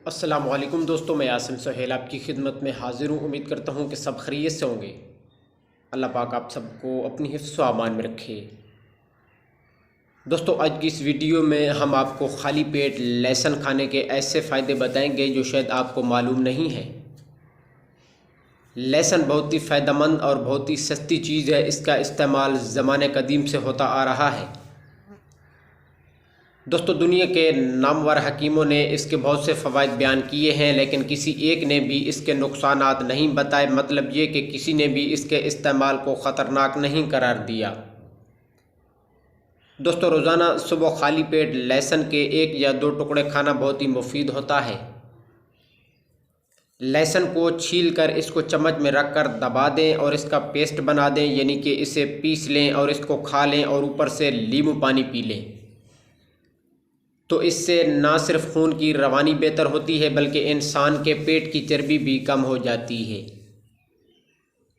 अस्सलाम वालेकुम दोस्तों, मैं आसिम सोहेल आपकी खिदमत में हाज़िर हूँ। उम्मीद करता हूँ कि सब खैरियत से होंगे। अल्लाह पाक आप सबको अपनी हिफ्ज़ व अमान में रखे। दोस्तों, आज की इस वीडियो में हम आपको खाली पेट लहसुन खाने के ऐसे फ़ायदे बताएंगे जो शायद आपको मालूम नहीं है। लहसुन बहुत ही फ़ायदेमंद और बहुत ही सस्ती चीज़ है। इसका इस्तेमाल ज़माने कदीम से होता आ रहा है। दोस्तों, दुनिया के नामवर हकीमों ने इसके बहुत से फ़वाइद बयान किए हैं, लेकिन किसी एक ने भी इसके नुकसानात नहीं बताए। मतलब ये कि किसी ने भी इसके इस्तेमाल को ख़तरनाक नहीं करार दिया। दोस्तों, रोज़ाना सुबह खाली पेट लहसुन के 1 या 2 टुकड़े खाना बहुत ही मुफीद होता है। लहसुन को छील कर इसको चम्मच में रख कर दबा दें और इसका पेस्ट बना दें, यानी कि इसे पीस लें और इसको खा लें और ऊपर से नींबू पानी पी लें। तो इससे ना सिर्फ खून की रवानी बेहतर होती है बल्कि इंसान के पेट की चर्बी भी कम हो जाती है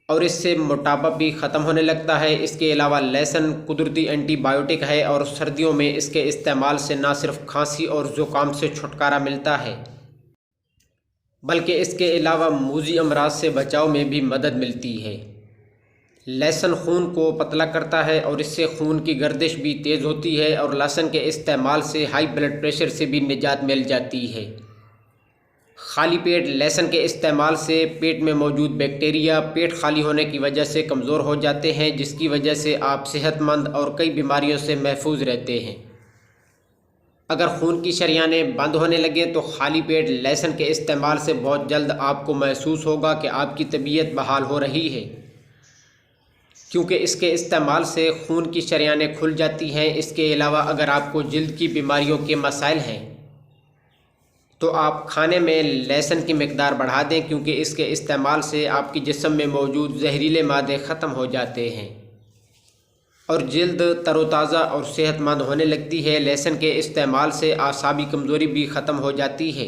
और इससे मोटापा भी ख़त्म होने लगता है। इसके अलावा लहसुन कुदरती एंटीबायोटिक है और सर्दियों में इसके इस्तेमाल से ना सिर्फ खांसी और ज़ुकाम से छुटकारा मिलता है बल्कि इसके अलावा मूज़ी अमराज से बचाव में भी मदद मिलती है। लहसुन खून को पतला करता है और इससे खून की गर्दिश भी तेज़ होती है और लहसुन के इस्तेमाल से हाई ब्लड प्रेशर से भी निजात मिल जाती है। खाली पेट लहसुन के इस्तेमाल से पेट में मौजूद बैक्टीरिया पेट खाली होने की वजह से कमज़ोर हो जाते हैं, जिसकी वजह से आप सेहतमंद और कई बीमारियों से महफूज रहते हैं। अगर खून की शरियानें बंद होने लगें तो खाली पेट लहसुन के इस्तेमाल से बहुत जल्द आपको महसूस होगा कि आपकी तबीयत बहाल हो रही है, क्योंकि इसके इस्तेमाल से खून की शरियानें खुल जाती हैं। इसके अलावा अगर आपको जिल्द की बीमारियों के मसाइल हैं तो आप खाने में लहसुन की मिकदार बढ़ा दें, क्योंकि इसके इस्तेमाल से आपके जिस्म में मौजूद जहरीले मादे ख़त्म हो जाते हैं और जिल्द तरोताज़ा और सेहतमंद होने लगती है। लहसुन के इस्तेमाल से आसाबी कमज़ोरी भी ख़त्म हो जाती है,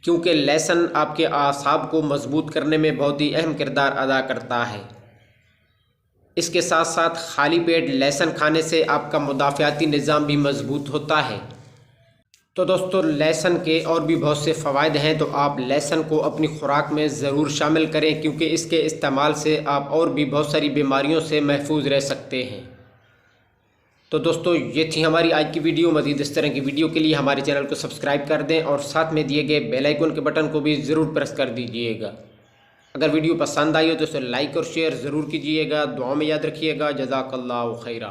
क्योंकि लहसुन आपके आसाब को मजबूत करने में बहुत ही अहम किरदार अदा करता है। इसके साथ साथ खाली पेट लहसुन खाने से आपका मुदाफ़ियाती निज़ाम भी मजबूत होता है। तो दोस्तों, लहसुन के और भी बहुत से फ़वाइद हैं, तो आप लहसुन को अपनी खुराक में ज़रूर शामिल करें, क्योंकि इसके इस्तेमाल से आप और भी बहुत सारी बीमारियों से महफूज रह सकते हैं। तो दोस्तों, ये थी हमारी आज की वीडियो। मज़ीद इस तरह की वीडियो के लिए हमारे चैनल को सब्सक्राइब कर दें और साथ में दिए गए बेल आइकन के बटन को भी ज़रूर प्रेस कर दीजिएगा। अगर वीडियो पसंद आई हो तो इसे लाइक और शेयर ज़रूर कीजिएगा। दुआ में याद रखिएगा। जज़ाकल्लाहु खैरा।